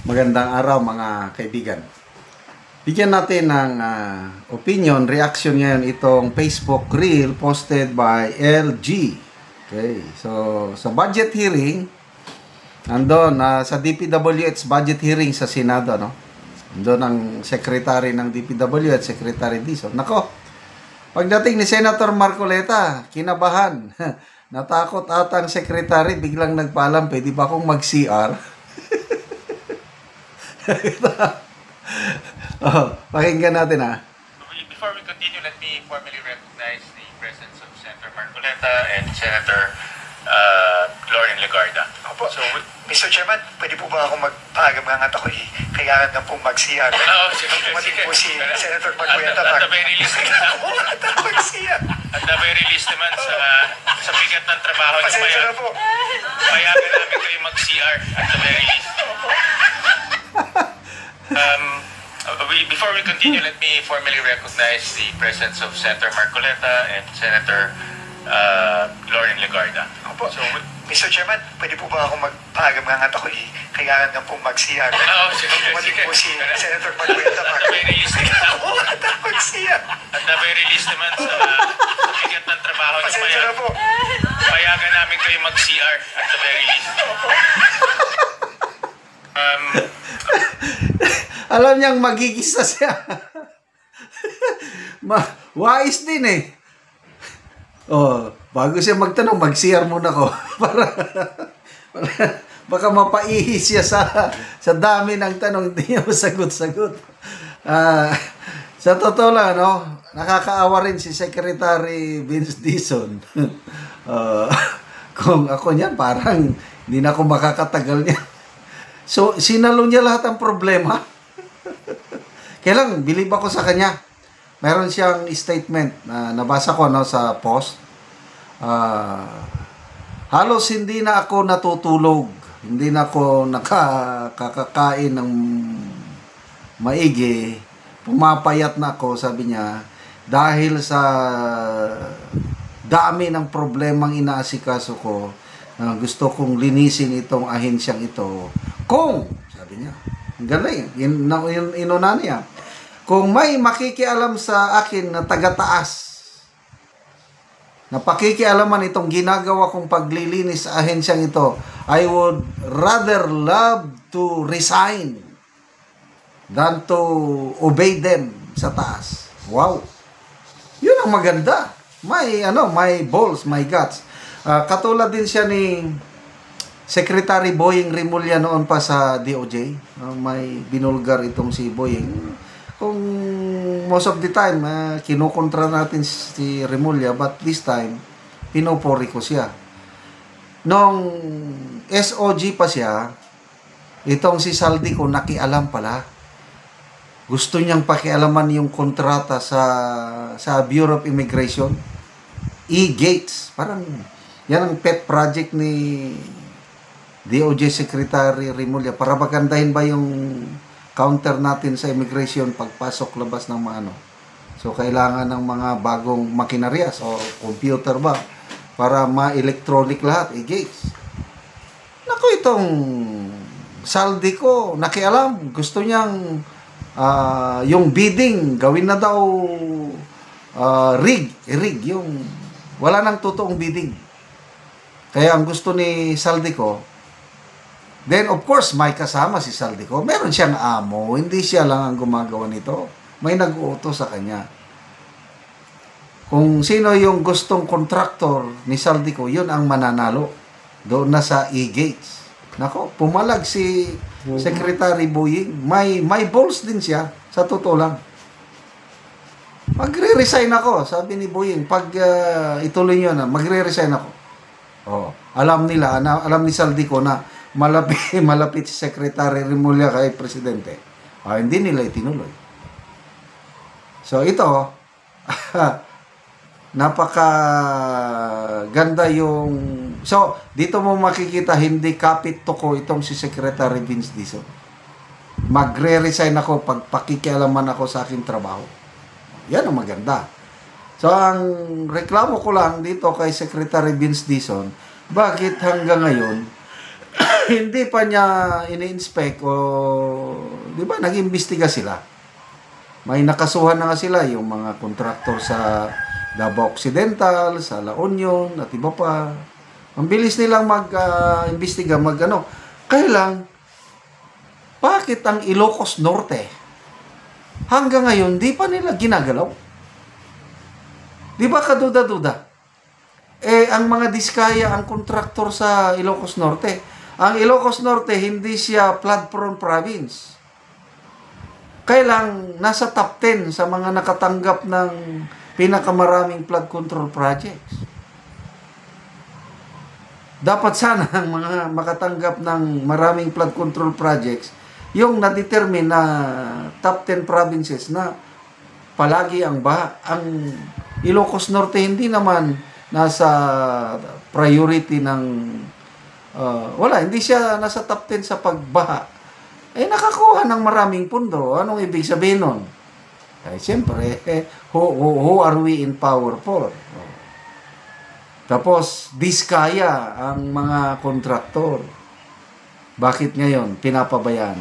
Magandang araw mga kaibigan. Bigyan natin ng opinion, reaction ngayon itong Facebook reel posted by LG. Okay, so sa budget hearing, nandun sa DPWH budget hearing sa Senado, no? Nandun ang secretary ng DPWH, Secretary Dizon. Nako, pagdating ni Senator Marcoleta, kinabahan. Natakot atang secretary, biglang nagpaalam, pwede ba akong mag-CR? Pakinggan natin Before we continue, let me formally recognize the presence of Senator Marcoleta and Senator Gloria Legarda. Opo. So, Mr. Chairman, pwede po ba ako magpaagam nga ako kailangan nga po mag-CR? Sige. Po si Senator Marcoleta. At the very least, mag-CR. at the very least naman, sa bigat ng trabaho niyo, Pasensya na po. payagan namin kayo mag-CR at the very least. Before we continue, let me formally recognize the presence of Senator Marcoleta and Senator Gloria Legarda. Opo. So, Mr. Chairman, pwede po ba ako magpaagam nga ako kailangan nga po mag-CR? Sige. Po si Senator Marcoleta. At the very least, mag-CR. at the very least naman, sa bigat ng trabaho niyo, Pasensya na po. payagan namin kayo mag-CR at the very least. Alam niyang magigisa siya. Wais din eh. Bago siya magtanong, mag-CR muna ko. para baka mapaihi siya sa dami ng tanong, hindi niya masagot-sagot. Sa totoo lang, nakakaawa rin si Secretary Vince Dizon. Kung ako niyan, parang hindi na ako makakatagal niya. So, sinalo niya lahat ng problema. Kaya lang, believe ako sa kanya. Meron siyang statement na nabasa ko sa post. Halos hindi na ako natutulog. Hindi na ako nakakakain ng maigi. Pumapayat na ako, sabi niya, dahil sa dami ng problemang inaasikaso ko, gusto kong linisin itong ahensyang ito. Kung, sabi niya, galing, inuna niya, kung may makikialam sa akin na taga-taas, na pakikialaman itong ginagawa kong paglilinis sa ahensyang ito, I would rather love to resign than to obey them sa taas. Wow! Yun ang maganda. May balls, may guts. Katulad din siya ni Secretary Boying Rimulya noon pa sa DOJ. May binulgar itong si Boying. Kung most of the time, kinukontra natin si Rimulya, but this time, pinupuri ko siya. Nung SOG pa siya, itong si Saldico nakialam pala. Gusto niyang pakialaman yung kontrata sa Bureau of Immigration. E-Gates. Parang yan ang pet project ni DOJ Secretary Rimulya para magandahin ba yung counter natin sa immigration pagpasok labas ng mga So kailangan ng mga bagong makinarias o computer ba para ma-electronic lahat, e-gates. Naku, itong Saldico nakialam, gusto niyang yung bidding gawin na daw rig yung wala nang totoong bidding. Kaya ang gusto ni Saldico, then of course may kasama si Saldico, meron siyang amo, hindi siya lang ang gumagawa nito, may nag-uutos sa kanya. Kung sino yung gustong contractor ni Saldico, yun ang mananalo doon na sa e-gates. Nako, pumalag si Secretary Boying, may balls din siya, sa totoo lang. Magre-resign ako, sabi ni Boying, pag ituloy nyo na, magre-resign ako. Alam ni Saldico na malapit si Secretary Rimulya kay Presidente. Hindi nila itinuloy. So ito, napaka ganda yung... So, dito mo makikita, hindi kapit toko itong si Secretary Vince Dizon. Magre-resign ako pag pakikialaman ako sa aking trabaho. Yan ang maganda. So, ang reklamo ko lang dito kay Secretary Vince Dizon, bakit hanggang ngayon hindi pa niya ini-inspect o, di ba, nag-imbestiga sila. May nakasuhan na nga sila, yung mga kontraktor sa Davao Occidental, sa La Union, at iba pa. Ang bilis nilang mag-imbestiga, Kaya lang, bakit ang Ilocos Norte, hanggang ngayon, di pa nila ginagalaw? Di ba kaduda-duda? Ang mga Diskaya, ang kontraktor sa Ilocos Norte. Ang Ilocos Norte, hindi siya flood-prone province. Kailang nasa top 10 sa mga nakatanggap ng pinakamaraming flood control projects. Dapat sana ang mga makatanggap ng maraming flood control projects yung na-determine na top 10 provinces na palagi ang baha. Ang Ilocos Norte hindi naman nasa priority ng hindi siya nasa top 10 sa pagbaha. Nakakuha ng maraming pundo. Anong ibig sabihin nun? Siyempre, who are we in power for? Tapos, Diskaya ang mga kontraktor. Bakit ngayon? Pinapabayaan.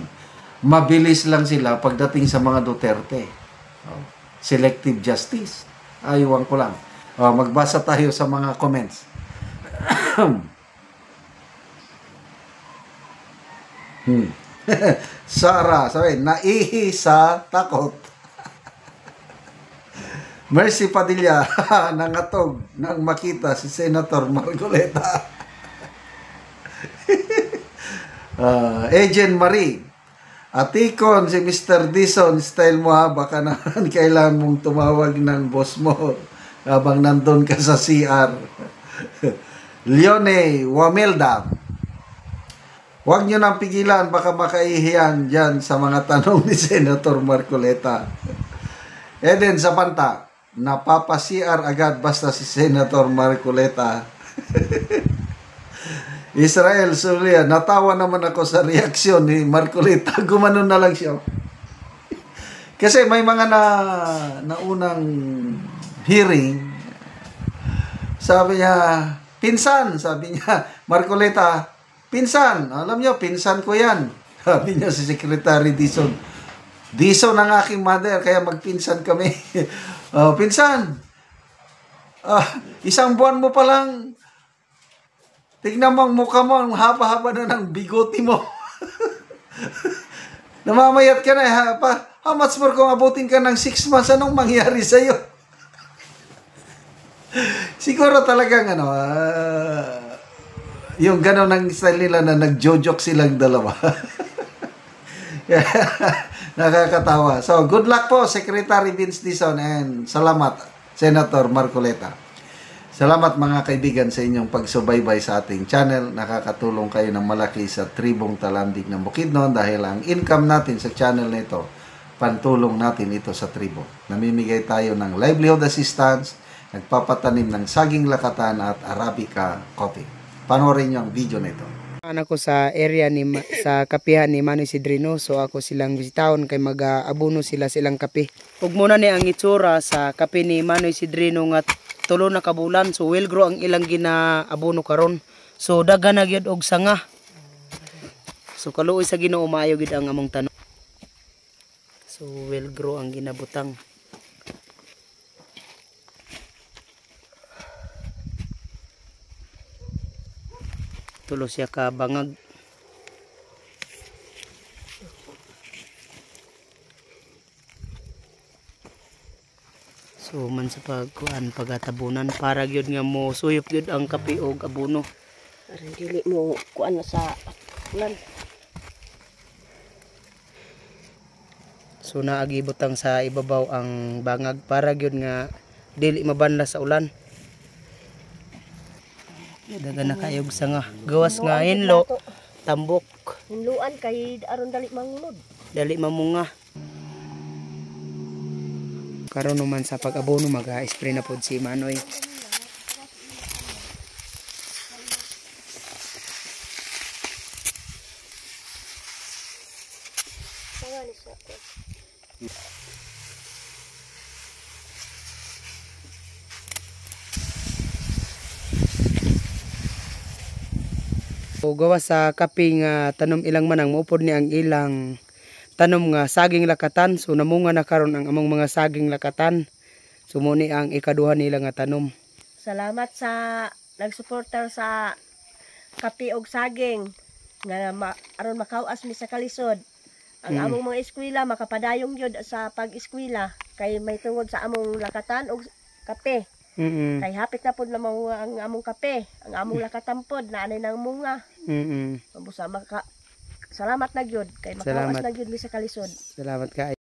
Mabilis lang sila pagdating sa mga Duterte. Selective justice. Ayuwan ko lang. Magbasa tayo sa mga comments. Sarah, sabi, naihi sa takot. Mercy Padilla, nangatog nang makita si Senator Marcoleta. Agent Marie, atikon si Mr. Dison, style mo ha, baka naman kailangan mong tumawag ng boss mo habang nandun ka sa CR. Leone Wamelda, huwag nyo nang pigilan, baka makaihiyan dyan sa mga tanong ni Senator Marcoleta. Eden Zapanta, napapa-CR agad basta si Senator Marcoleta. Israel Surya, natawa naman ako sa reaksyon ni Marcoleta. Gumanon na lang siya. Kasi may mga naunang hearing, sabi niya, pinsan, sabi niya, Marcoleta, pinsan, alam niyo, pinsan ko yan. Sabi niya si Secretary Dison. Dison ang aking mother, kaya magpinsan kami. Pinsan, isang buwan mo pa lang, tignan mo ang mukha mo, ang haba-haba na ng bigoti mo. Namamayat ka na, how much more kung abutin ka ng 6 months, anong mangyari sa'yo? Siguro talagang, yung gano'n ang style nila na nag-joke silang dalawa. Nakakatawa. So, good luck po, Secretary Vince Dison, and salamat, Senator Marcoleta. Salamat mga kaibigan sa inyong pagsubaybay sa ating channel. Nakakatulong kayo ng malaki sa tribong Talandig ng Bukidnon dahil ang income natin sa channel na ito, pantulong natin ito sa tribo. Namimigay tayo ng livelihood assistance, nagpapatanim ng saging lakatan at Arabica coffee. Panoorin niyo ang video na ito. Ako sa area sa kapihan ni Manoy Sidrino, so ako silang bisitahon kay mag-abuno silang kape. Ug muna ni ang itsura sa kape ni Manoy Sidrino nga tulo na kabulan, so well grow ang ilang ginaabuno karon. So daghan na gyud og sanga. So kaluoy sa Ginoo maayo gid ang among tanom. So well grow ang ginabutang. Tulo siya ka bangag. So man sa pagatabunan para gyud nga mo suyop gyud ang kape og abono. Para dili mo kuan sa ulan. So naagi butang sa ibabaw ang bangag para gyud nga dili mabanla sa ulan. Dagan na kayog sanga. Gawas nga hinlo, tambok. Hinluan kay aron dali mangulod. Dali mamunga. Karon naman sa pag-abono mag-spray na pod si Manoy. O gawa sa kape nga tanom ilang manang maupod ni ang ilang tanom nga saging lakatan. So namunga na karon ang among mga saging lakatan. So muni ang ikaduha nila nga tanom. Salamat sa nagsuportar sa kape og saging nga aron makawas mi sa kalisod. Ang among mga eskwela makapadayong yun sa pag-eskwela kay may tungod sa among lakatan og kape. Kay hapit na pod na ang among kape, ang among lakatan pod na anay nang munga. Mabusa salamat na gyud kay makawas na gyud mi sa kalisod. Salamat ka.